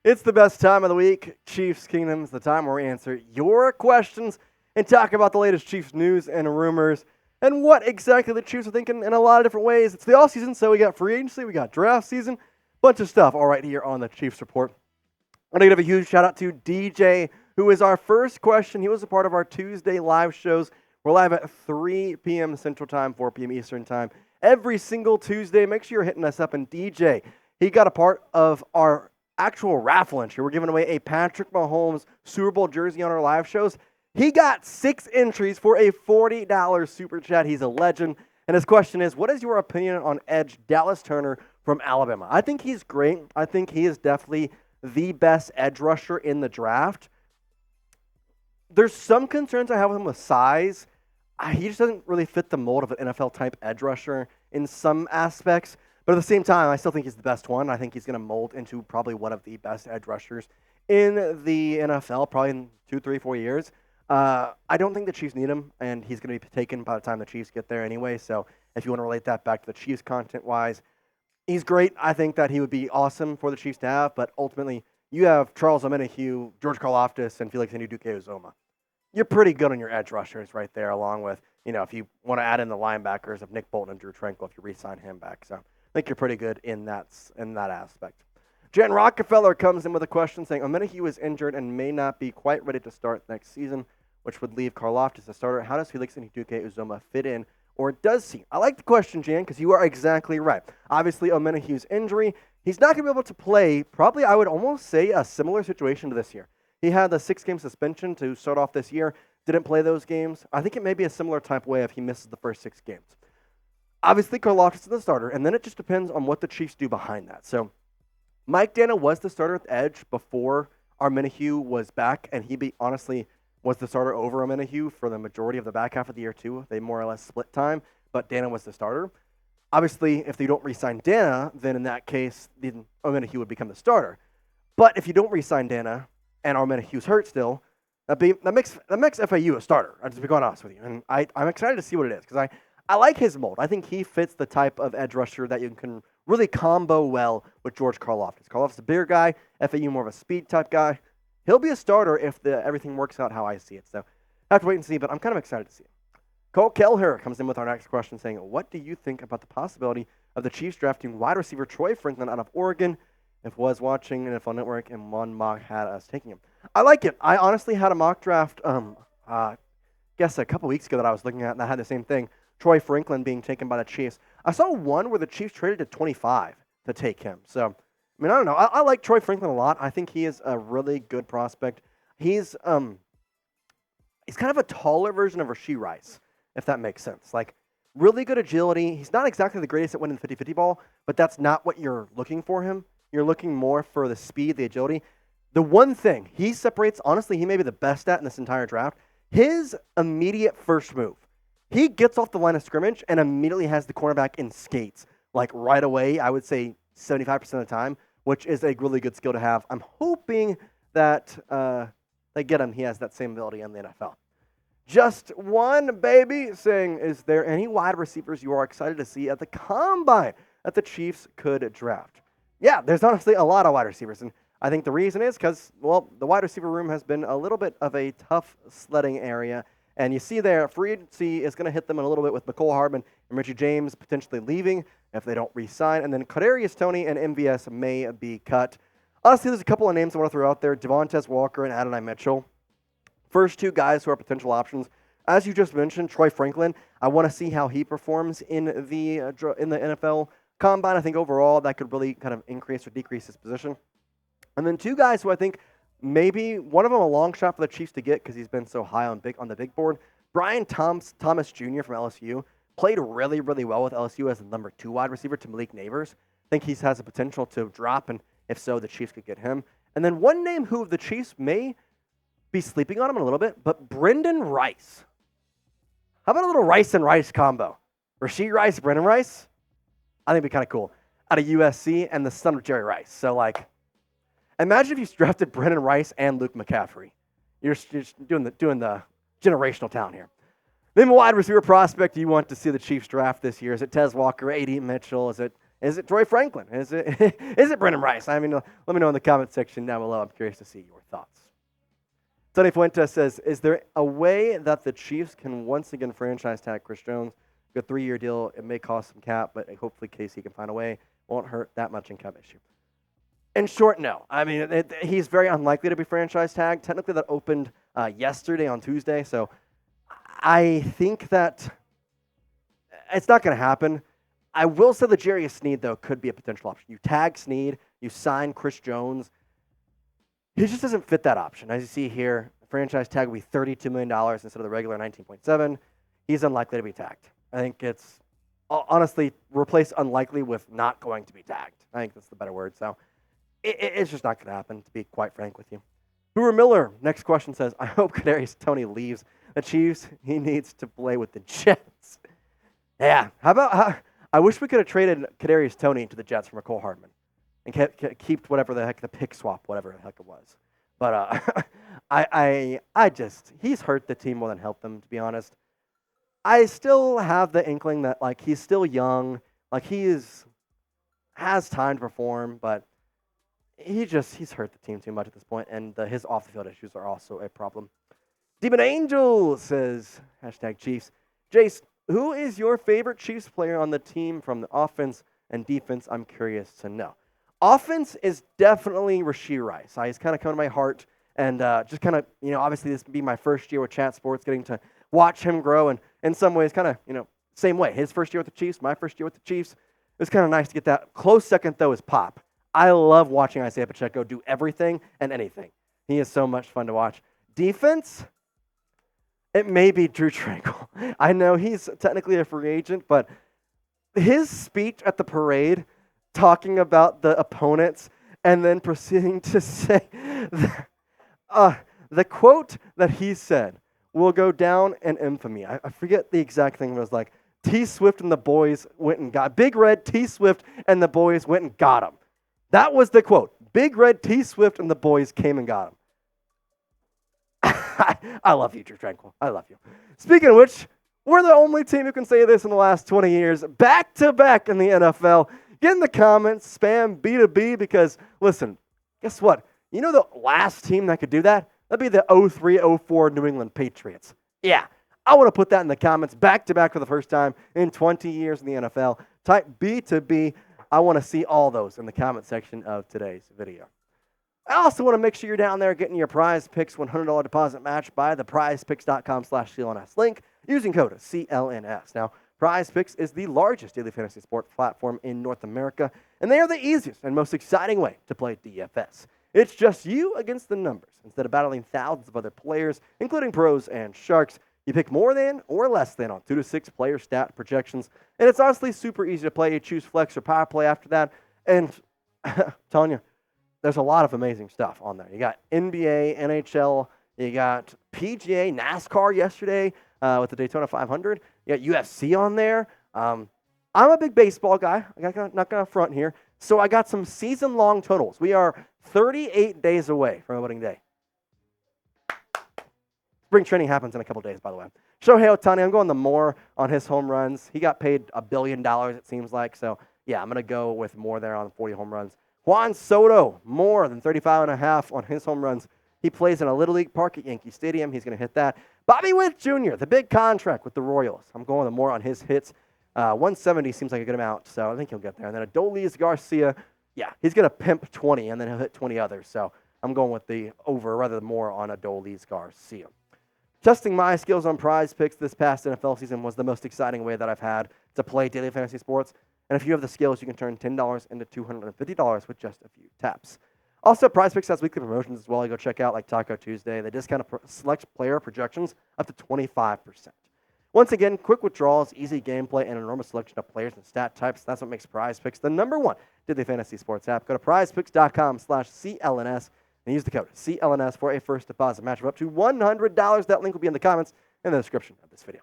It's the best time of the week. Chiefs Kingdom's the time where we answer your questions and talk about the latest Chiefs news and rumors and what exactly the Chiefs are thinking in a lot of different ways. It's the offseason, so we got free agency, we got draft season, bunch of stuff all right here on the Chiefs Report. I want to give a huge shout out to DJ, who is our first question. He was a part of our Tuesday live shows. We're live at 3 p.m. Central Time, 4 p.m. Eastern Time. Every single Tuesday, make sure you're hitting us up. And DJ, he got a part of our actual raffle entry. We're giving away a Patrick Mahomes Super Bowl jersey on our live shows. He got 6 entries for a $40 super chat. He's a legend. And his question is, what is your opinion on edge Dallas Turner from Alabama? I think he's great. I think he is definitely the best edge rusher in the draft. There's some concerns I have with him with size. He just doesn't really fit the mold of an NFL-type edge rusher in some aspects. But at the same time, I still think he's the best one. I think he's going to mold into probably one of the best edge rushers in the NFL, probably in 2, 3, 4 years. I don't think the Chiefs need him, and he's going to be taken by the time the Chiefs get there anyway. So if you want to relate that back to the Chiefs content-wise, he's great. I think that he would be awesome for the Chiefs to have, but ultimately you have Charles Omenihu, George Karlaftis, and Felix Anudike-Uzomah. You're pretty good on your edge rushers right there, along with, if you want to add in the linebackers of Nick Bolton and Drew Tranquill, if you re-sign him back. So I think you're pretty good in that aspect. Jen Rockefeller comes in with a question saying, Omenihu is injured and may not be quite ready to start next season, which would leave Karlaftis a starter. How does Felix Anudike-Uzomah fit in, or does he? I like the question, Jan, because you are exactly right. Obviously, Omenihu's injury, he's not going to be able to play, probably I would almost say a similar situation to this year. He had the 6-game suspension to start off this year, didn't play those games. I think it may be a similar type way if he misses the first 6 games. Obviously, Karlaftis is the starter, and then it just depends on what the Chiefs do behind that. So Mike Dana was the starter at the edge before Omenihu was back, and he honestly was the starter over Omenihu for the majority of the back half of the year, too. They more or less split time, but Dana was the starter. Obviously, if they don't re-sign Dana, then in that case, then Omenihu would become the starter. But if you don't re-sign Dana, and Omenihu's hurt still, that makes FAU a starter. I'll just be going honest with you. And I'm excited to see what it is because I like his mold. I think he fits the type of edge rusher that you can really combo well with George Karlaftis. Karlaftis is a bigger guy, FAU more of a speed type guy. He'll be a starter if everything works out how I see it. So I have to wait and see, but I'm kind of excited to see it. Cole Kelleher comes in with our next question saying, what do you think about the possibility of the Chiefs drafting wide receiver Troy Franklin out of Oregon? If was watching NFL Network and one mock had us taking him. I like it. I honestly had a mock draft, guess a couple weeks ago that I was looking at, and I had the same thing. Troy Franklin being taken by the Chiefs. I saw one where the Chiefs traded to 25 to take him. So, I don't know. I like Troy Franklin a lot. I think he is a really good prospect. He's kind of a taller version of Rashee Rice, if that makes sense. Like, really good agility. He's not exactly the greatest at winning the 50-50 ball, but that's not what you're looking for him. You're looking more for the speed, the agility. The one thing he separates, honestly, he may be the best at in this entire draft, his immediate first move. He gets off the line of scrimmage and immediately has the cornerback in skates, like right away, I would say 75% of the time, which is a really good skill to have. I'm hoping that they get him. He has that same ability in the NFL. Just one baby saying, is there any wide receivers you are excited to see at the Combine that the Chiefs could draft? Yeah, there's honestly a lot of wide receivers, and I think the reason is because, the wide receiver room has been a little bit of a tough sledding area, and you see there, free agency is going to hit them a little bit with Mecole Hardman and Richie James potentially leaving if they don't re-sign, and then Kadarius, Toney, and MVS may be cut. Honestly, there's a couple of names I want to throw out there, Devontae Walker and Adonai Mitchell. First 2 guys who are potential options. As you just mentioned, Troy Franklin, I want to see how he performs in the NFL Combine. I think overall that could really kind of increase or decrease his position. And then 2 guys who I think maybe one of them a long shot for the Chiefs to get because he's been so high on the big board. Brian Thomas Jr. from LSU played really, really well with LSU as the number 2 wide receiver to Malik Neighbors. I think he has the potential to drop, and if so, the Chiefs could get him. And then one name who the Chiefs may be sleeping on him a little bit, but Brendan Rice. How about a little Rice and Rice combo? Rashee Rice, Brendan Rice? I think it'd be kind of cool. Out of USC and the son of Jerry Rice. So, imagine if you drafted Brendan Rice and Luke McCaffrey. You're just doing the generational talent here. Then wide receiver prospect you want to see the Chiefs draft this year. Is it Tez Walker, A.D. Mitchell? Is it Is it Troy Franklin? Is it Brendan Rice? I mean, let me know in the comment section down below. I'm curious to see your thoughts. Tony Fuentes says, is there a way that the Chiefs can once again franchise tag Chris Jones? A 3-year deal. It may cost some cap, but hopefully Casey can find a way. Won't hurt that much income issue. In short, no. I mean, he's very unlikely to be franchise tagged. Technically, that opened yesterday on Tuesday, so I think that it's not going to happen. I will say the L'Jarius Sneed, though, could be a potential option. You tag Sneed, you sign Chris Jones. He just doesn't fit that option. As you see here, the franchise tag will be $32 million instead of the regular $19.7. He's unlikely to be tagged. I think it's, honestly, replace unlikely with not going to be tagged. I think that's the better word. So it's just not going to happen, to be quite frank with you. Hoover Miller, next question says, I hope Kadarius Toney leaves the Chiefs. He needs to play with the Jets. Yeah, I wish we could have traded Kadarius Toney to the Jets for McCole Hardman and keep whatever the heck, the pick swap, whatever the heck it was. But he's hurt the team more than helped them, to be honest. I still have the inkling that, like, he's still young, like, has time to perform, but he's hurt the team too much at this point, and his off-the-field issues are also a problem. Demon Angel says, #Chiefs. Jace, who is your favorite Chiefs player on the team from the offense and defense? I'm curious to know. Offense is definitely Rashee Rice. He's kind of come to my heart, and just kind of, obviously this would be my first year with Chat Sports, getting to watch him grow, and in some ways kind of, same way. His first year with the Chiefs, my first year with the Chiefs. It was kind of nice to get that. Close second, though, is Pop. I love watching Isaiah Pacheco do everything and anything. He is so much fun to watch. Defense, it may be Drew Tranquil. I know he's technically a free agent, but his speech at the parade talking about the opponents and then proceeding to say the quote that he said will go down in infamy. I forget the exact thing. It was like, T. Swift and the boys went and got Big Red T. Swift and the boys went and got him. That was the quote. Big Red T. Swift and the boys came and got him. I love you, Drew Tranquil. I love you. Speaking of which, we're the only team who can say this in the last 20 years, back-to-back in the NFL. Get in the comments, spam B2B, because, listen, guess what? You know the last team that could do that? That'd be the 03-04 New England Patriots. Yeah, I want to put that in the comments, back-to-back for the first time in 20 years in the NFL. Type B2B. I want to see all those in the comment section of today's video. I also want to make sure you're down there getting your Prize Picks $100 deposit match by the prizepicks.com/CLNS link using code CLNS. Now, Prize Picks is the largest daily fantasy sports platform in North America, and they are the easiest and most exciting way to play DFS. It's just you against the numbers. Instead of battling thousands of other players, including pros and sharks, you pick more than or less than on 2 to 6 player stat projections, and it's honestly super easy to play. You choose flex or power play after that, and I'm telling you, there's a lot of amazing stuff on there. You got NBA, NHL, you got PGA, NASCAR yesterday with the Daytona 500. You got UFC on there. I'm a big baseball guy. I'm not going to front here. So I got some season-long totals. We are 38 days away from opening day. Spring training happens in a couple days, by the way. Shohei Ohtani, I'm going the more on his home runs. He got paid $1 billion, it seems like. So, yeah, I'm going to go with more there on 40 home runs. Juan Soto, more than 35.5 on his home runs. He plays in a Little League park at Yankee Stadium. He's going to hit that. Bobby Witt Jr., the big contract with the Royals. I'm going more on his hits. 170 seems like a good amount, so I think he'll get there. And then Adolis Garcia, yeah, he's going to pimp 20, and then he'll hit 20 others. So I'm going with the over rather than more on Adolis Garcia. Testing my skills on Prize Picks this past NFL season was the most exciting way that I've had to play daily fantasy sports. And if you have the skills, you can turn $10 into $250 with just a few taps. Also, Prize Picks has weekly promotions as well. You go check out like Taco Tuesday. They discount select player projections up to 25%. Once again, quick withdrawals, easy gameplay, and an enormous selection of players and stat types. That's what makes Prize Picks the #1 daily fantasy sports app. Go to prizepicks.com/CLNS and use the code CLNS for a first deposit match of up to $100. That link will be in the comments and the description of this video.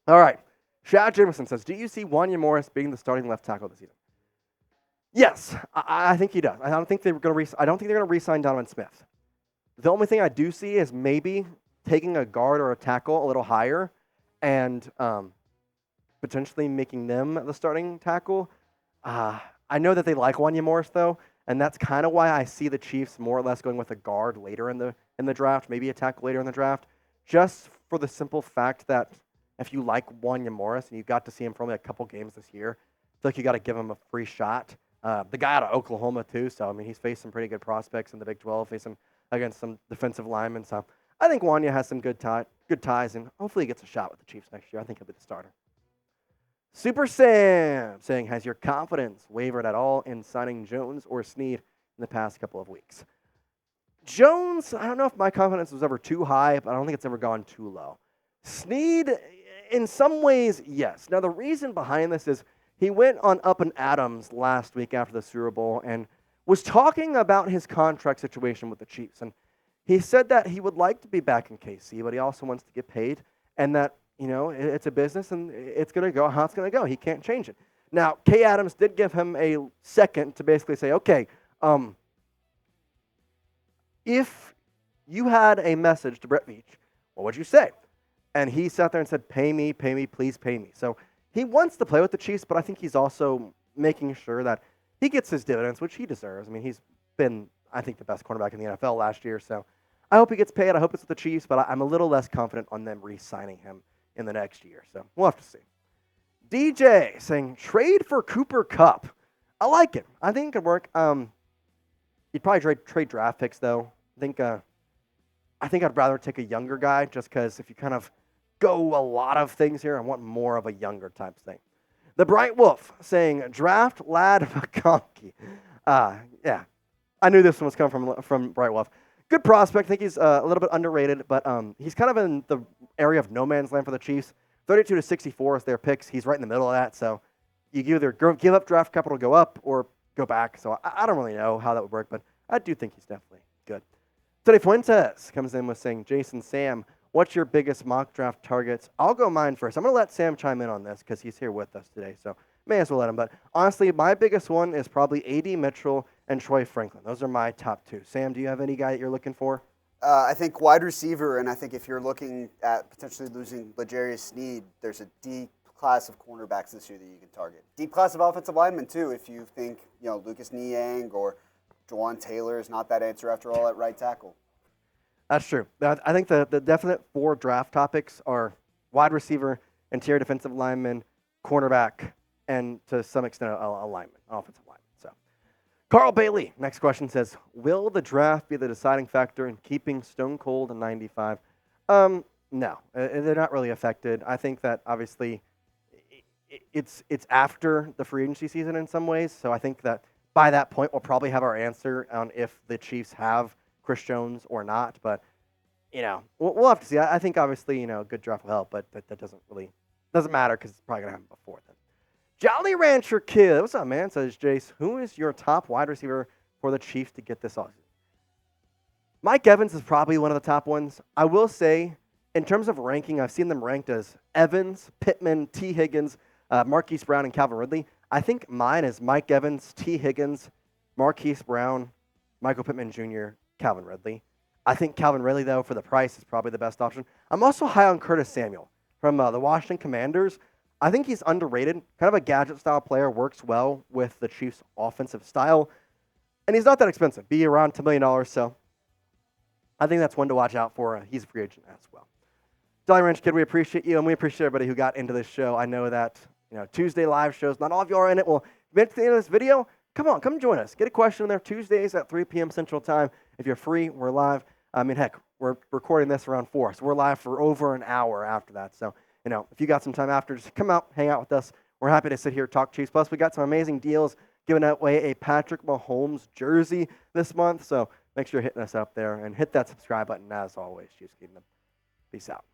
All right. Shad Jameson says, do you see Wanya Morris being the starting left tackle this season? Yes, I think he does. I don't think they're going to re-sign Donovan Smith. The only thing I do see is maybe taking a guard or a tackle a little higher and potentially making them the starting tackle. I know that they like Wanya Morris though, and that's kind of why I see the Chiefs more or less going with a guard later in the draft, maybe a tackle later in the draft, just for the simple fact that if you like Wanya Morris and you got to see him for only a couple games this year, I feel like you got to give him a free shot. The guy out of Oklahoma too, so I mean he's faced some pretty good prospects in the Big 12, facing against some defensive linemen. So I think Wanya has some good ties, and hopefully he gets a shot with the Chiefs next year. I think he'll be the starter. Super Sam saying, has your confidence wavered at all in signing Jones or Sneed in the past couple of weeks? Jones, I don't know if my confidence was ever too high, but I don't think it's ever gone too low. Sneed, in some ways, yes. Now, the reason behind this is he went on Up and Adams last week after the Super Bowl and was talking about his contract situation with the Chiefs. And he said that he would like to be back in KC, but he also wants to get paid, and that it's a business, and it's going to go how it's going to go. He can't change it. Now, Kay Adams did give him a second to basically say, okay, if you had a message to Brett Veach, what would you say? And he sat there and said, pay me, please pay me. So he wants to play with the Chiefs, but I think he's also making sure that he gets his dividends, which he deserves. I mean, he's been, I think, the best cornerback in the NFL last year. So I hope he gets paid. I hope it's with the Chiefs, but I'm a little less confident on them re-signing him in the next year. So we'll have to see. DJ saying, trade for Cooper Kupp. I like it. I think it could work. You'd probably trade draft picks, though. I think I'd rather take a younger guy just because if you kind of go a lot of things here, I want more of a younger type thing. The Bright Wolf saying, draft Lad McConkey. Yeah, I knew this one was coming from Bright Wolf. Good prospect. I think he's a little bit underrated, but he's kind of in the area of no man's land for the Chiefs. 32 to 64 is their picks. He's right in the middle of that. So you either give up draft capital, go up, or go back. So I don't really know how that would work, but I do think he's definitely good. Tony Fuentes comes in with saying, Jason, Sam, what's your biggest mock draft targets? I'll go mine first. I'm going to let Sam chime in on this because he's here with us today. So may as well let him. But honestly, my biggest one is probably A.D. Mitchell and Troy Franklin. Those are my top two. Sam, do you have any guy that you're looking for? I think wide receiver, and I think if you're looking at potentially losing L'Jarius Sneed, there's a deep class of cornerbacks this year that you can target. Deep class of offensive linemen, too, if you think Lucas Niang or Jawan Taylor is not that answer after all at right tackle. That's true. I think the definite 4 draft topics are wide receiver, interior defensive lineman, cornerback, and to some extent a lineman, offensive lineman. So, Carl Bailey, next question says, will the draft be the deciding factor in keeping Stone Cold in 95? No, they're not really affected. I think that obviously it's after the free agency season in some ways. So I think that by that point we'll probably have our answer on if the Chiefs have Chris Jones or not. But we'll have to see. I think obviously a good draft will help, but that doesn't matter because it's probably gonna happen before then. Jolly Rancher Kid, what's up, man? Says Jace, who is your top wide receiver for the Chiefs to get this offseason? Mike Evans is probably one of the top ones. I will say, in terms of ranking, I've seen them ranked as Evans, Pittman, T. Higgins, Marquise Brown, and Calvin Ridley. I think mine is Mike Evans, T. Higgins, Marquise Brown, Michael Pittman Jr., Calvin Ridley. I think Calvin Ridley, though, for the price is probably the best option. I'm also high on Curtis Samuel from the Washington Commanders. I think he's underrated, kind of a gadget-style player, works well with the Chiefs' offensive style, and he's not that expensive, be around $10 million, so I think that's one to watch out for. He's a free agent as well. Jolly Ranch Kid, we appreciate you, and we appreciate everybody who got into this show. I know that Tuesday live shows, not all of you are in it. Well, if you get to the end of this video, come join us. Get a question in there Tuesdays at 3 p.m. Central Time. If you're free, we're live. I mean, heck, we're recording this around 4, so we're live for over an hour after that. So, if you got some time after, just come out, hang out with us. We're happy to sit here, talk Chiefs. Plus, we got some amazing deals giving away a Patrick Mahomes jersey this month. So make sure you're hitting us up there and hit that subscribe button as always. Chiefs Kingdom. Peace out.